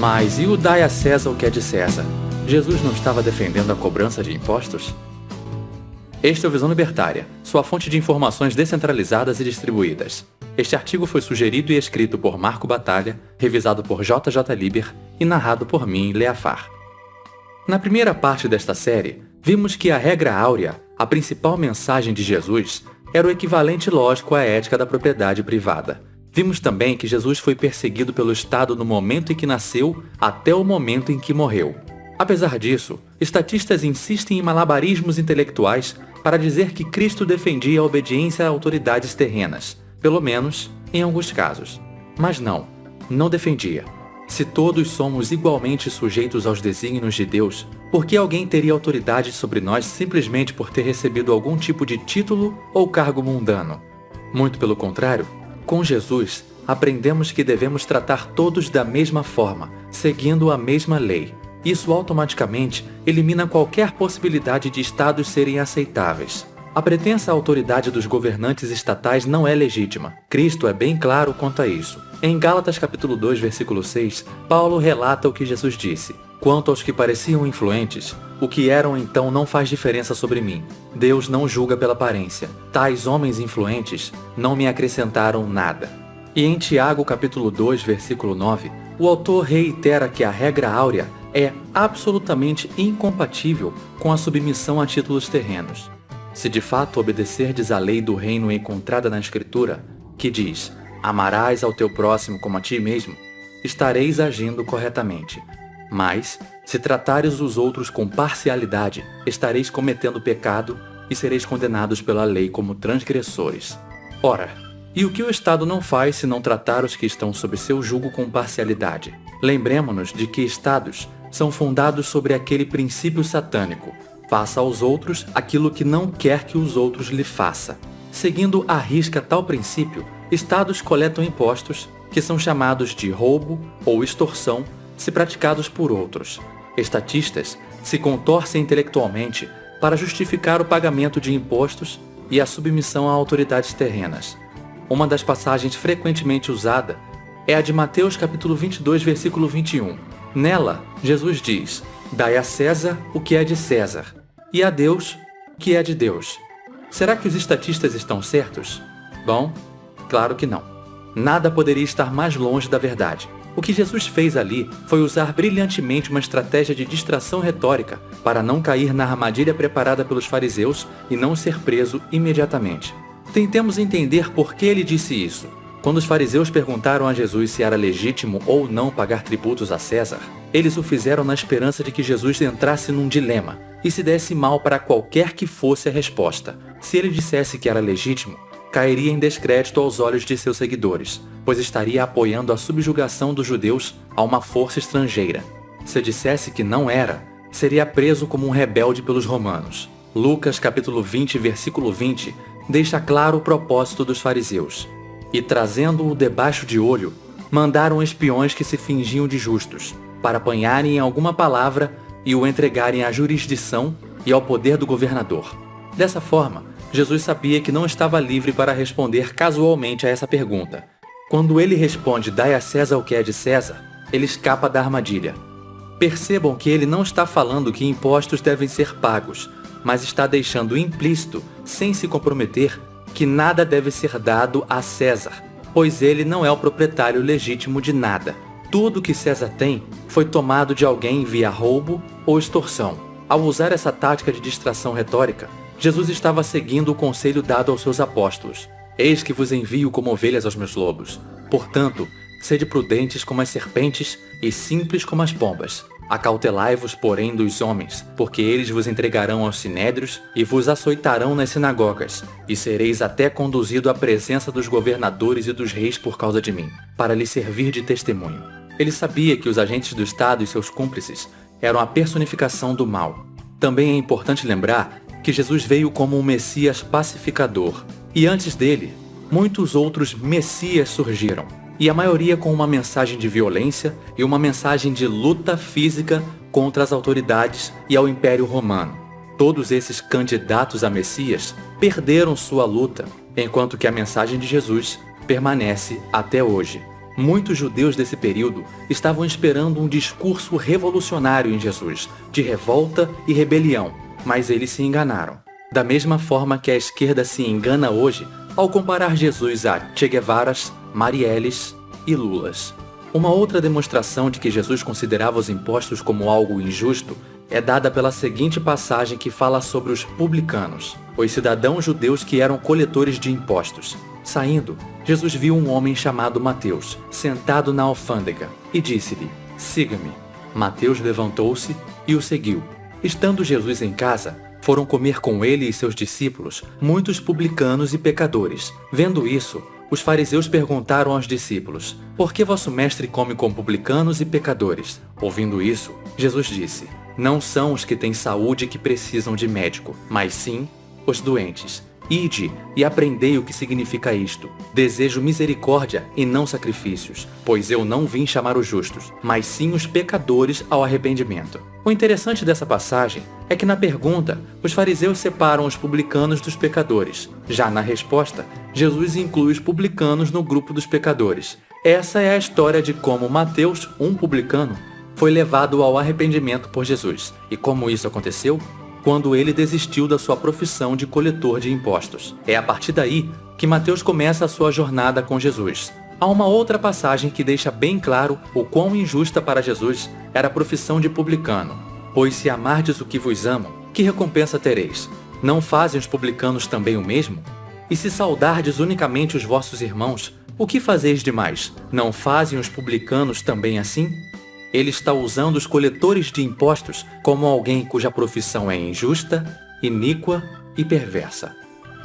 Mas e o dai a César o que é de César? Jesus não estava defendendo a cobrança de impostos? Este é o Visão Libertária, sua fonte de informações descentralizadas e distribuídas. Este artigo foi sugerido e escrito por Marco Batalha, revisado por JJ Liber e narrado por mim, Leafar. Na primeira parte desta série, vimos que a regra áurea, a principal mensagem de Jesus, era o equivalente lógico à ética da propriedade privada. Vimos também que Jesus foi perseguido pelo Estado no momento em que nasceu até o momento em que morreu. Apesar disso, estatistas insistem em malabarismos intelectuais para dizer que Cristo defendia a obediência a autoridades terrenas, pelo menos em alguns casos. Mas não defendia. Se todos somos igualmente sujeitos aos desígnios de Deus, por que alguém teria autoridade sobre nós simplesmente por ter recebido algum tipo de título ou cargo mundano? Muito pelo contrário, com Jesus, aprendemos que devemos tratar todos da mesma forma, seguindo a mesma lei. Isso automaticamente elimina qualquer possibilidade de estados serem aceitáveis. A pretensa autoridade dos governantes estatais não é legítima. Cristo é bem claro quanto a isso. Em Gálatas capítulo 2, versículo 6, Paulo relata o que Jesus disse: "Quanto aos que pareciam influentes, o que eram então não faz diferença sobre mim. Deus não julga pela aparência. Tais homens influentes não me acrescentaram nada." E em Tiago capítulo 2, versículo 9, o autor reitera que a regra áurea é absolutamente incompatível com a submissão a títulos terrenos. Se de fato obedecerdes à lei do reino encontrada na Escritura, que diz: "Amarás ao teu próximo como a ti mesmo", estareis agindo corretamente. Mas, se tratares os outros com parcialidade, estareis cometendo pecado e sereis condenados pela lei como transgressores. Ora, e o que o Estado não faz se não tratar os que estão sob seu jugo com parcialidade? Lembremo-nos de que Estados são fundados sobre aquele princípio satânico: faça aos outros aquilo que não quer que os outros lhe façam. Seguindo à risca tal princípio, Estados coletam impostos, que são chamados de roubo ou extorsão, se praticados por outros. Estatistas se contorcem intelectualmente para justificar o pagamento de impostos e a submissão a autoridades terrenas. Uma das passagens frequentemente usada é a de Mateus capítulo 22, versículo 21. Nela, Jesus diz: "Dai a César o que é de César, e a Deus o que é de Deus." Será que os estatistas estão certos? Bom, claro que não. Nada poderia estar mais longe da verdade. O que Jesus fez ali foi usar brilhantemente uma estratégia de distração retórica para não cair na armadilha preparada pelos fariseus e não ser preso imediatamente. Tentemos entender por que ele disse isso. Quando os fariseus perguntaram a Jesus se era legítimo ou não pagar tributos a César, eles o fizeram na esperança de que Jesus entrasse num dilema e se desse mal para qualquer que fosse a resposta. Se ele dissesse que era legítimo, cairia em descrédito aos olhos de seus seguidores, pois estaria apoiando a subjugação dos judeus a uma força estrangeira. Se dissesse que não era, seria preso como um rebelde pelos romanos. Lucas capítulo 20, versículo 20, deixa claro o propósito dos fariseus. E trazendo-o debaixo de olho, mandaram espiões que se fingiam de justos, para apanharem em alguma palavra e o entregarem à jurisdição e ao poder do governador. Dessa forma, Jesus sabia que não estava livre para responder casualmente a essa pergunta. Quando ele responde: "Dai a César o que é de César", ele escapa da armadilha. Percebam que ele não está falando que impostos devem ser pagos, mas está deixando implícito, sem se comprometer, que nada deve ser dado a César, pois ele não é o proprietário legítimo de nada. Tudo que César tem foi tomado de alguém via roubo ou extorsão. Ao usar essa tática de distração retórica, Jesus estava seguindo o conselho dado aos seus apóstolos: "Eis que vos envio como ovelhas aos meus lobos. Portanto, sede prudentes como as serpentes e simples como as pombas. Acautelai-vos, porém, dos homens, porque eles vos entregarão aos sinédrios e vos açoitarão nas sinagogas, e sereis até conduzido à presença dos governadores e dos reis por causa de mim, para lhes servir de testemunho." Ele sabia que os agentes do Estado e seus cúmplices eram a personificação do mal. Também é importante lembrar que Jesus veio como um Messias pacificador, e antes dele, muitos outros Messias surgiram, e a maioria com uma mensagem de violência e uma mensagem de luta física contra as autoridades e ao Império Romano. Todos esses candidatos a Messias perderam sua luta, enquanto que a mensagem de Jesus permanece até hoje. Muitos judeus desse período estavam esperando um discurso revolucionário em Jesus, de revolta e rebelião, mas eles se enganaram. Da mesma forma que a esquerda se engana hoje ao comparar Jesus a Che Guevaras, Marielles e Lulas. Uma outra demonstração de que Jesus considerava os impostos como algo injusto é dada pela seguinte passagem que fala sobre os publicanos, os cidadãos judeus que eram coletores de impostos. Saindo, Jesus viu um homem chamado Mateus, sentado na alfândega, e disse-lhe: "Siga-me." Mateus levantou-se e o seguiu. Estando Jesus em casa, foram comer com ele e seus discípulos muitos publicanos e pecadores. Vendo isso, os fariseus perguntaram aos discípulos: "Por que vosso mestre come com publicanos e pecadores?" Ouvindo isso, Jesus disse: "Não são os que têm saúde que precisam de médico, mas sim os doentes. Ide e aprendei o que significa isto. Desejo misericórdia e não sacrifícios, pois eu não vim chamar os justos, mas sim os pecadores ao arrependimento." O interessante dessa passagem é que na pergunta, os fariseus separam os publicanos dos pecadores. Já na resposta, Jesus inclui os publicanos no grupo dos pecadores. Essa é a história de como Mateus, um publicano, foi levado ao arrependimento por Jesus. E como isso aconteceu? Quando ele desistiu da sua profissão de coletor de impostos. É a partir daí que Mateus começa a sua jornada com Jesus. Há uma outra passagem que deixa bem claro o quão injusta para Jesus era a profissão de publicano. "Pois se amardes o que vos amam, que recompensa tereis? Não fazem os publicanos também o mesmo? E se saudardes unicamente os vossos irmãos, o que fazeis demais? Não fazem os publicanos também assim?" Ele está usando os coletores de impostos como alguém cuja profissão é injusta, iníqua e perversa.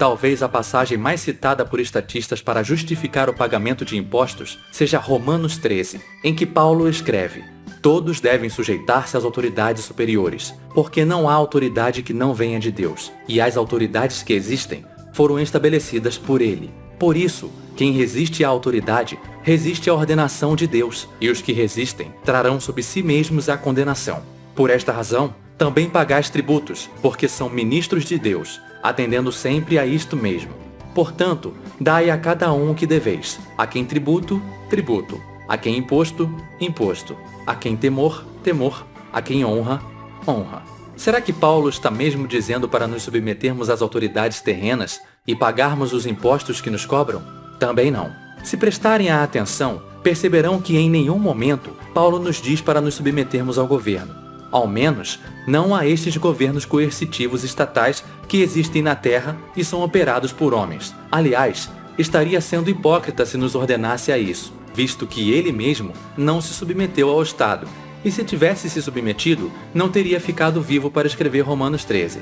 Talvez a passagem mais citada por estatistas para justificar o pagamento de impostos seja Romanos 13, em que Paulo escreve: "Todos devem sujeitar-se às autoridades superiores, porque não há autoridade que não venha de Deus, e as autoridades que existem foram estabelecidas por Ele. Por isso, quem resiste à autoridade, resiste à ordenação de Deus, e os que resistem trarão sobre si mesmos a condenação. Por esta razão, também pagais tributos, porque são ministros de Deus, atendendo sempre a isto mesmo. Portanto, dai a cada um o que deveis: a quem tributo, tributo; a quem imposto, imposto; a quem temor, temor; a quem honra, honra." Será que Paulo está mesmo dizendo para nos submetermos às autoridades terrenas e pagarmos os impostos que nos cobram? Também não. Se prestarem a atenção, perceberão que em nenhum momento Paulo nos diz para nos submetermos ao governo. Ao menos, não a estes governos coercitivos estatais que existem na terra e são operados por homens. Aliás, estaria sendo hipócrita se nos ordenasse a isso, visto que ele mesmo não se submeteu ao Estado. E se tivesse se submetido, não teria ficado vivo para escrever Romanos 13.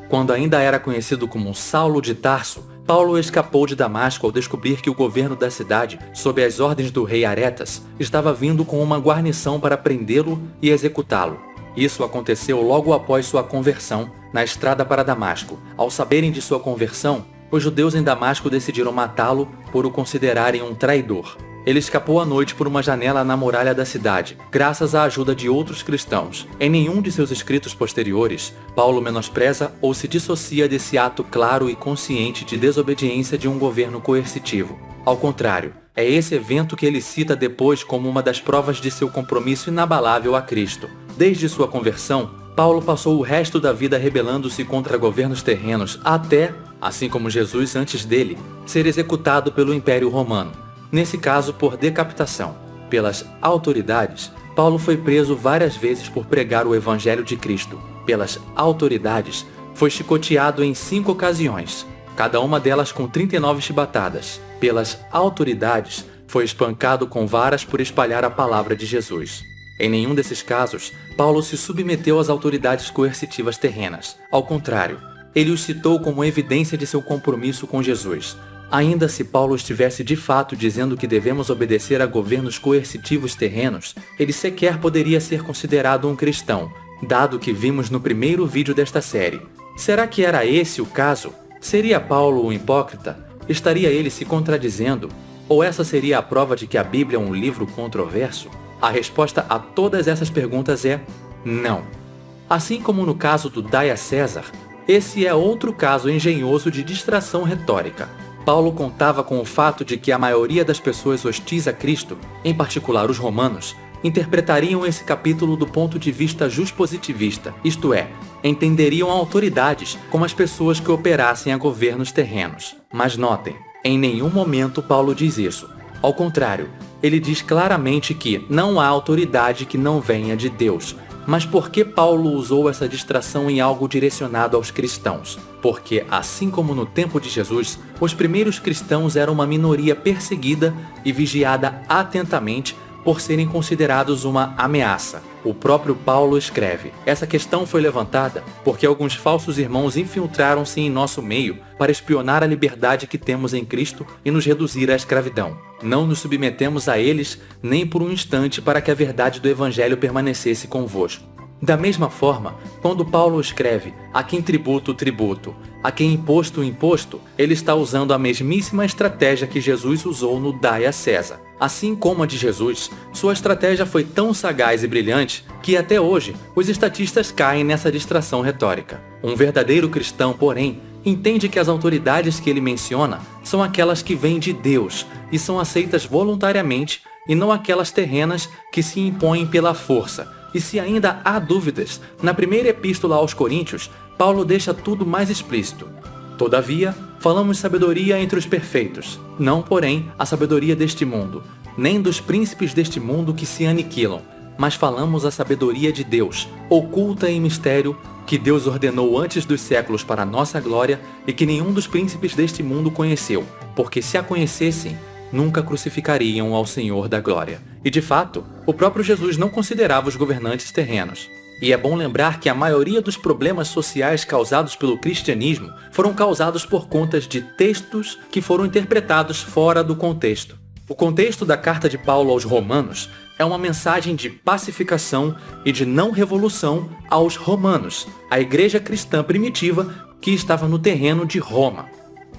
Quando ainda era conhecido como Saulo de Tarso, Paulo escapou de Damasco ao descobrir que o governo da cidade, sob as ordens do rei Aretas, estava vindo com uma guarnição para prendê-lo e executá-lo. Isso aconteceu logo após sua conversão, na estrada para Damasco. Ao saberem de sua conversão, os judeus em Damasco decidiram matá-lo por o considerarem um traidor. Ele escapou à noite por uma janela na muralha da cidade, graças à ajuda de outros cristãos. Em nenhum de seus escritos posteriores, Paulo menospreza ou se dissocia desse ato claro e consciente de desobediência de um governo coercitivo. Ao contrário, é esse evento que ele cita depois como uma das provas de seu compromisso inabalável a Cristo. Desde sua conversão, Paulo passou o resto da vida rebelando-se contra governos terrenos até, assim como Jesus antes dele, ser executado pelo Império Romano. Nesse caso, por decapitação. Pelas autoridades, Paulo foi preso várias vezes por pregar o Evangelho de Cristo. Pelas autoridades, foi chicoteado em 5 ocasiões, cada uma delas com 39 chibatadas. Pelas autoridades, foi espancado com varas por espalhar a palavra de Jesus. Em nenhum desses casos, Paulo se submeteu às autoridades coercitivas terrenas. Ao contrário, ele os citou como evidência de seu compromisso com Jesus. Ainda se Paulo estivesse de fato dizendo que devemos obedecer a governos coercitivos terrenos, ele sequer poderia ser considerado um cristão, dado que vimos no primeiro vídeo desta série. Será que era esse o caso? Seria Paulo um hipócrita? Estaria ele se contradizendo? Ou essa seria a prova de que a Bíblia é um livro controverso? A resposta a todas essas perguntas é não. Assim como no caso do Dai a César, esse é outro caso engenhoso de distração retórica. Paulo contava com o fato de que a maioria das pessoas hostis a Cristo, em particular os romanos, interpretariam esse capítulo do ponto de vista juspositivista, isto é, entenderiam autoridades como as pessoas que operassem a governos terrenos. Mas notem, em nenhum momento Paulo diz isso. Ao contrário, ele diz claramente que não há autoridade que não venha de Deus. Mas por que Paulo usou essa distração em algo direcionado aos cristãos? Porque, assim como no tempo de Jesus, os primeiros cristãos eram uma minoria perseguida e vigiada atentamente por serem considerados uma ameaça. O próprio Paulo escreve: essa questão foi levantada porque alguns falsos irmãos infiltraram-se em nosso meio para espionar a liberdade que temos em Cristo e nos reduzir à escravidão. Não nos submetemos a eles nem por um instante para que a verdade do Evangelho permanecesse convosco. Da mesma forma, quando Paulo escreve: a quem tributo, tributo, a quem imposto, imposto, ele está usando a mesmíssima estratégia que Jesus usou no Dai a César. Assim como a de Jesus, sua estratégia foi tão sagaz e brilhante que até hoje os estatistas caem nessa distração retórica. Um verdadeiro cristão, porém, entende que as autoridades que ele menciona são aquelas que vêm de Deus e são aceitas voluntariamente e não aquelas terrenas que se impõem pela força. E se ainda há dúvidas, na primeira epístola aos Coríntios, Paulo deixa tudo mais explícito. Todavia, falamos sabedoria entre os perfeitos, não, porém, a sabedoria deste mundo, nem dos príncipes deste mundo que se aniquilam, mas falamos a sabedoria de Deus, oculta em mistério, que Deus ordenou antes dos séculos para a nossa glória e que nenhum dos príncipes deste mundo conheceu, porque se a conhecessem, nunca crucificariam ao Senhor da glória. E de fato, o próprio Jesus não considerava os governantes terrenos. E é bom lembrar que a maioria dos problemas sociais causados pelo cristianismo foram causados por conta de textos que foram interpretados fora do contexto. O contexto da carta de Paulo aos Romanos é uma mensagem de pacificação e de não revolução aos romanos, a igreja cristã primitiva que estava no terreno de Roma.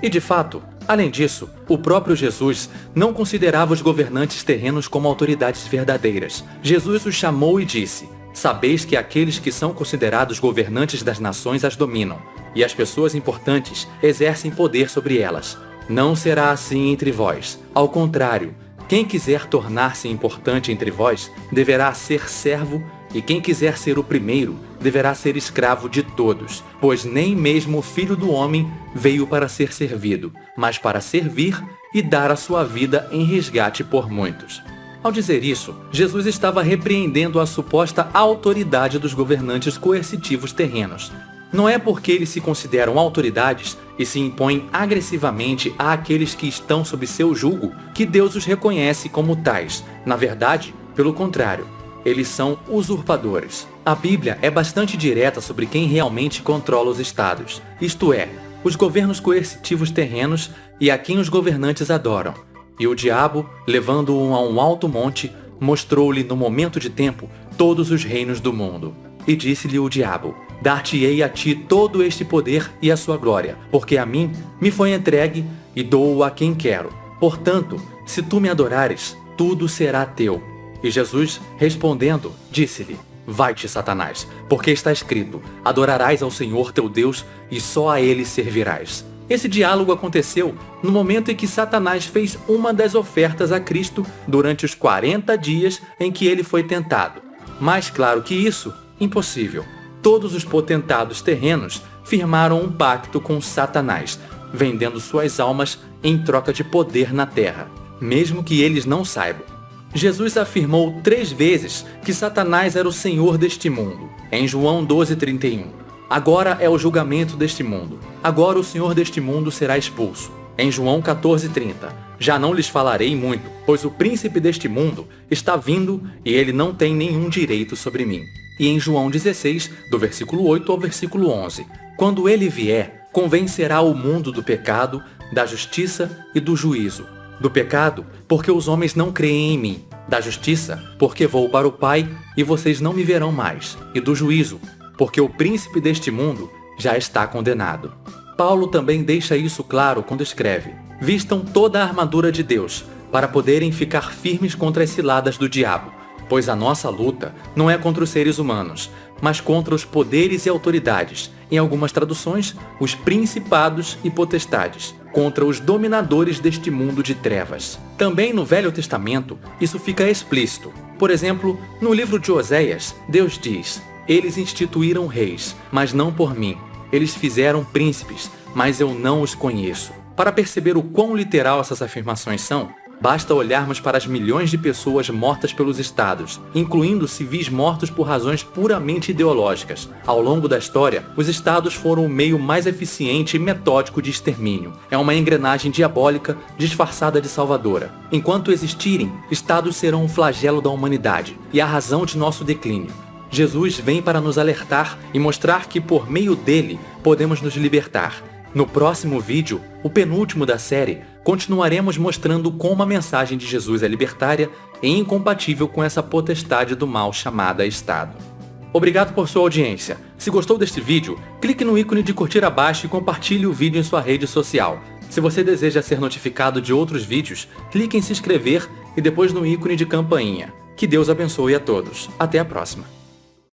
E de fato, além disso, o próprio Jesus não considerava os governantes terrenos como autoridades verdadeiras. Jesus os chamou e disse: sabeis que aqueles que são considerados governantes das nações as dominam, e as pessoas importantes exercem poder sobre elas. Não será assim entre vós. Ao contrário, quem quiser tornar-se importante entre vós deverá ser servo, e quem quiser ser o primeiro deverá ser escravo de todos, pois nem mesmo o Filho do Homem veio para ser servido, mas para servir e dar a sua vida em resgate por muitos. Ao dizer isso, Jesus estava repreendendo a suposta autoridade dos governantes coercitivos terrenos. Não é porque eles se consideram autoridades e se impõem agressivamente àqueles que estão sob seu jugo que Deus os reconhece como tais. Na verdade, pelo contrário, eles são usurpadores. A Bíblia é bastante direta sobre quem realmente controla os estados, isto é, os governos coercitivos terrenos e a quem os governantes adoram. E o diabo, levando-o a um alto monte, mostrou-lhe no momento de tempo todos os reinos do mundo. E disse-lhe o diabo: dar-te-ei a ti todo este poder e a sua glória, porque a mim me foi entregue e dou-o a quem quero. Portanto, se tu me adorares, tudo será teu. E Jesus, respondendo, disse-lhe: vai-te, Satanás, porque está escrito: adorarás ao Senhor teu Deus e só a ele servirás. Esse diálogo aconteceu no momento em que Satanás fez uma das ofertas a Cristo durante os 40 dias em que ele foi tentado. Mais claro que isso, impossível. Todos os potentados terrenos firmaram um pacto com Satanás, vendendo suas almas em troca de poder na terra, mesmo que eles não saibam. Jesus afirmou 3 vezes que Satanás era o senhor deste mundo, em João 12:31. Agora é o julgamento deste mundo. Agora o senhor deste mundo será expulso. Em João 14:30. Já não lhes falarei muito, pois o príncipe deste mundo está vindo e ele não tem nenhum direito sobre mim. E em João 16, do versículo 8 ao versículo 11. Quando ele vier, convencerá o mundo do pecado, da justiça e do juízo. Do pecado, porque os homens não creem em mim. Da justiça, porque vou para o Pai e vocês não me verão mais. E do juízo, porque o príncipe deste mundo já está condenado. Paulo também deixa isso claro quando escreve: vistam toda a armadura de Deus, para poderem ficar firmes contra as ciladas do diabo, pois a nossa luta não é contra os seres humanos, mas contra os poderes e autoridades, em algumas traduções, os principados e potestades. contra os dominadores deste mundo de trevas. Também no Velho Testamento, isso fica explícito. Por exemplo, no livro de Oséias, Deus diz: "Eles instituíram reis, mas não por mim. Eles fizeram príncipes, mas eu não os conheço." Para perceber o quão literal essas afirmações são, basta olharmos para as milhões de pessoas mortas pelos estados, incluindo civis mortos por razões puramente ideológicas. Ao longo da história, os estados foram o meio mais eficiente e metódico de extermínio. É uma engrenagem diabólica disfarçada de salvadora. Enquanto existirem, estados serão um flagelo da humanidade e a razão de nosso declínio. Jesus vem para nos alertar e mostrar que por meio dele podemos nos libertar. No próximo vídeo, o penúltimo da série, continuaremos mostrando como a mensagem de Jesus é libertária e incompatível com essa potestade do mal chamada Estado. Obrigado por sua audiência. Se gostou deste vídeo, clique no ícone de curtir abaixo e compartilhe o vídeo em sua rede social. Se você deseja ser notificado de outros vídeos, clique em se inscrever e depois no ícone de campainha. Que Deus abençoe a todos. Até a próxima.